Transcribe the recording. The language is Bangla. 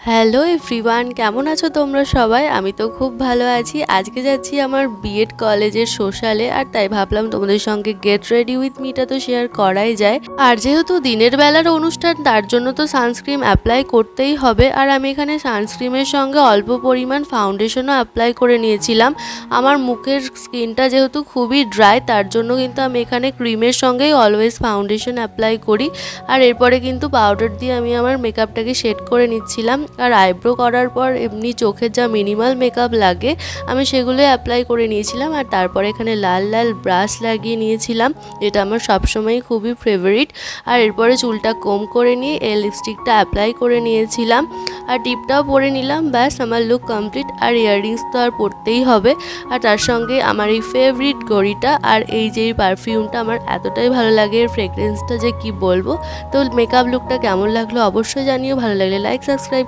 হ্যালো এভরিওয়ান, কেমন আছো তোমরা সবাই? আমি তো খুব ভালো আছি। আজকে যাচ্ছি আমার বিএড কলেজের সোশ্যালে, আর তাই ভাবলাম তোমাদের সঙ্গে গেট রেডি উইথ মিটা তো শেয়ার করাই যায়। আর যেহেতু দিনের বেলার অনুষ্ঠান, তার জন্য তো সানস্ক্রিন অ্যাপ্লাই করতেই হবে। আর আমি এখানে সানস্ক্রিনের সঙ্গে অল্প পরিমাণ ফাউন্ডেশনও অ্যাপ্লাই করে নিয়েছিলাম। আমার মুখের স্কিনটা যেহেতু খুবই ড্রাই, তার জন্য কিন্তু আমি এখানে ক্রিমের সঙ্গেই অলওয়েজ ফাউন্ডেশন অ্যাপ্লাই করি। আর এরপরে কিন্তু পাউডার দিয়ে আমি আমার মেকআপটাকে শেড করে নিচ্ছিলাম। আর আইব্রো করার পর এমনি চোখের যা মিনিমাল মেকআপ লাগে আমি সেগুলোই অ্যাপ্লাই করে নিয়েছিলাম। আর তারপরে এখানে লাল লাল ব্রাশ লাগিয়ে নিয়েছিলাম, এটা আমার সবসময় খুবই ফেভারিট। আর এরপরে চুলটা কোম করে নিয়ে এই লিপস্টিকটা অ্যাপ্লাই করে নিয়েছিলাম, আর টিপটাও পরে নিলাম। ব্যাস, আমার লুক কমপ্লিট। আর ইয়াররিংস তো আর পরতেই হবে। আর তার সঙ্গে আমার এই ফেভারিট ঘড়িটা, আর এই যে পারফিউমটা আমার এতটাই ভালো লাগে, এর ফ্রেগরেন্সটা যে কি বলবো। তো মেকআপ লুকটা কেমন লাগলো অবশ্যই জানিও। ভালো লাগলে লাইক, সাবস্ক্রাইব।